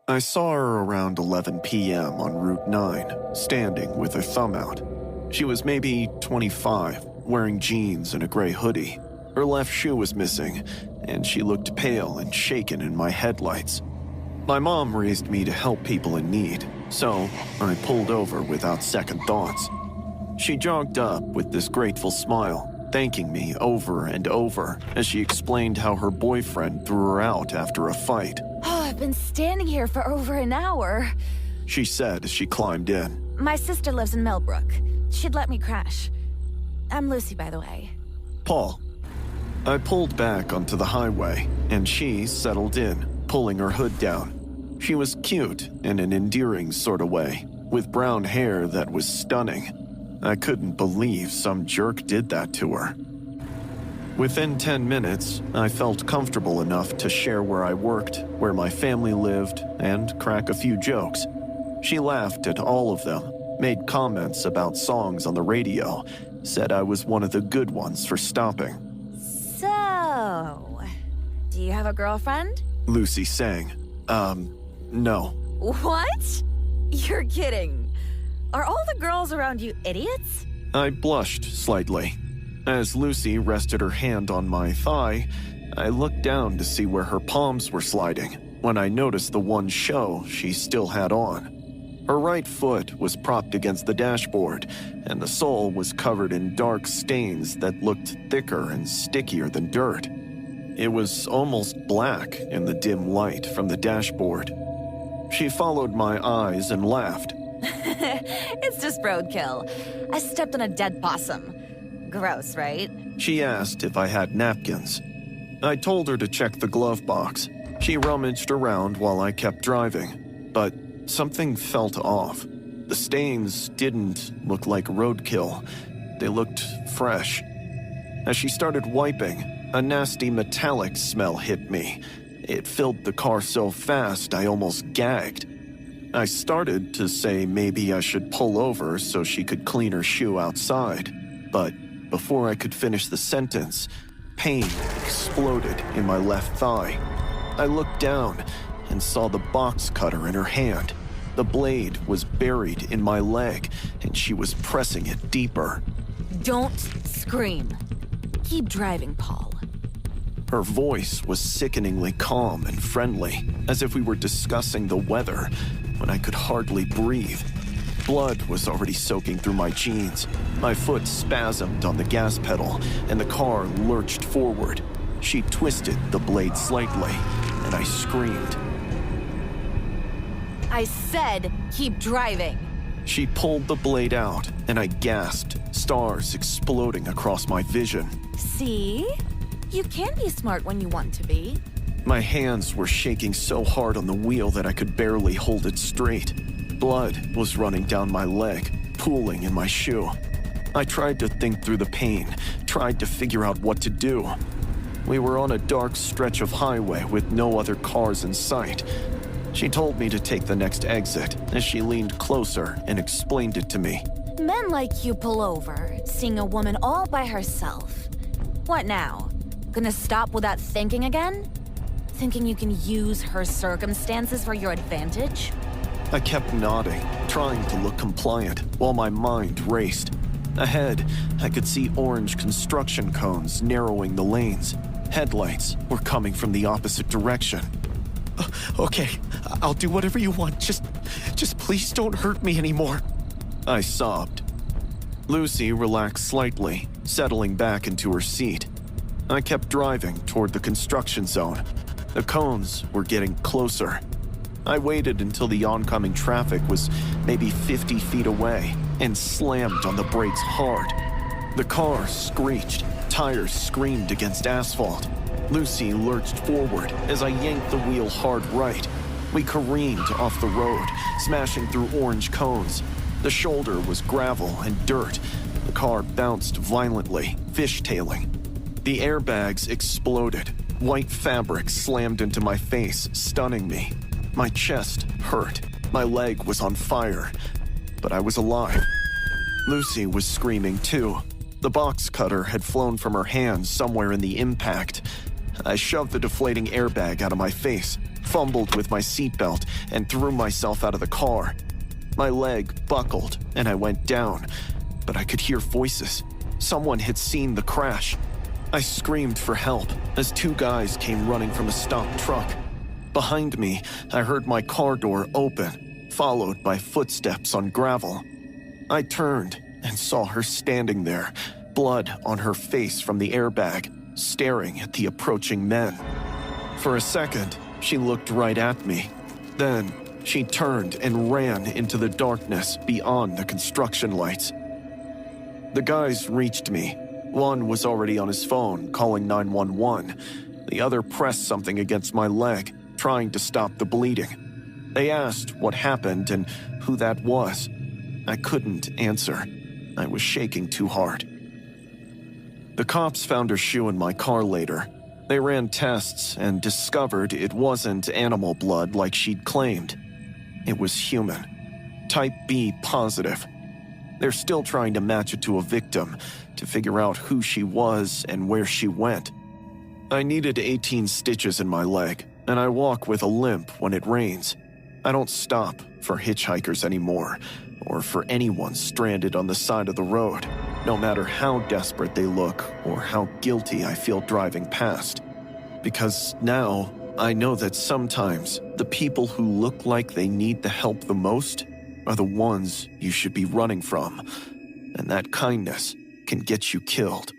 I saw her around 11 p.m. on Route 9, standing with her thumb out. She was maybe 25, wearing jeans and a gray hoodie. Her left shoe was missing, and she looked pale and shaken in my headlights. My mom raised me to help people in need, so I pulled over without second thoughts. She jogged up with this grateful smile, thanking me over and over as she explained how her boyfriend threw her out after a fight. Oh, I've been standing here for over an hour, she said as she climbed in. My sister lives in Millbrook. She'd let me crash. I'm Lucy, by the way. Paul. I pulled back onto the highway, and she settled in, pulling her hood down. She was cute in an endearing sort of way, with brown hair that was stunning. I couldn't believe some jerk did that to her. Within 10 minutes, I felt comfortable enough to share where I worked, where my family lived, and crack a few jokes. She laughed at all of them, made comments about songs on the radio, said I was one of the good ones for stopping. So, do you have a girlfriend? Lucy sang. No. What? You're kidding. Are all the girls around you idiots? I blushed slightly. As Lucy rested her hand on my thigh, I looked down to see where her palms were sliding when I noticed the one show she still had on. Her right foot was propped against the dashboard, and the sole was covered in dark stains that looked thicker and stickier than dirt. It was almost black in the dim light from the dashboard. She followed my eyes and laughed. It's just roadkill. I stepped on a dead possum. Gross, right? She asked if I had napkins. I told her to check the glove box. She rummaged around while I kept driving, but something felt off. The stains didn't look like roadkill. They looked fresh. As she started wiping, a nasty metallic smell hit me. It filled the car so fast I almost gagged. I started to say maybe I should pull over so she could clean her shoe outside, but before I could finish the sentence, pain exploded in my left thigh. I looked down and saw the box cutter in her hand. The blade was buried in my leg, and she was pressing it deeper. Don't scream. Keep driving, Paul. Her voice was sickeningly calm and friendly, as if we were discussing the weather, when I could hardly breathe. Blood was already soaking through my jeans. My foot spasmed on the gas pedal, and the car lurched forward. She twisted the blade slightly, and I screamed. I said keep driving. She pulled the blade out, and I gasped, stars exploding across my vision. See? You can be smart when you want to be. My hands were shaking so hard on the wheel that I could barely hold it straight. Blood was running down my leg, pooling in my shoe. I tried to think through the pain, tried to figure out what to do. We were on a dark stretch of highway with no other cars in sight. She told me to take the next exit as she leaned closer and explained it to me. Men like you pull over, seeing a woman all by herself. What now? Gonna stop without thinking again? Thinking you can use her circumstances for your advantage? I kept nodding, trying to look compliant, while my mind raced. Ahead, I could see orange construction cones narrowing the lanes. Headlights were coming from the opposite direction. Okay, I'll do whatever you want. Just please don't hurt me anymore. I sobbed. Lucy relaxed slightly, settling back into her seat. I kept driving toward the construction zone. The cones were getting closer. I waited until the oncoming traffic was maybe 50 feet away and slammed on the brakes hard. The car screeched, tires screamed against asphalt. Lucy lurched forward as I yanked the wheel hard right. We careened off the road, smashing through orange cones. The shoulder was gravel and dirt. The car bounced violently, fishtailing. The airbags exploded. White fabric slammed into my face, stunning me. My chest hurt. My leg was on fire. But I was alive. Lucy was screaming too. The box cutter had flown from her hand somewhere in the impact. I shoved the deflating airbag out of my face, fumbled with my seatbelt and threw myself out of the car. My leg buckled and I went down, but I could hear voices. Someone had seen the crash. I screamed for help as two guys came running from a stopped truck. Behind me, I heard my car door open, followed by footsteps on gravel. I turned and saw her standing there, blood on her face from the airbag, staring at the approaching men. For a second, she looked right at me. Then, she turned and ran into the darkness beyond the construction lights. The guys reached me. One was already on his phone, calling 911. The other pressed something against my leg, trying to stop the bleeding. They asked what happened and who that was. I couldn't answer. I was shaking too hard. The cops found her shoe in my car later. They ran tests and discovered it wasn't animal blood like she'd claimed. It was human. Type B positive. They're still trying to match it to a victim to figure out who she was and where she went. I needed 18 stitches in my leg, and I walk with a limp when it rains. I don't stop for hitchhikers anymore, or for anyone stranded on the side of the road, no matter how desperate they look or how guilty I feel driving past. Because now, I know that sometimes the people who look like they need the help the most are the ones you should be running from, and that kindness can get you killed.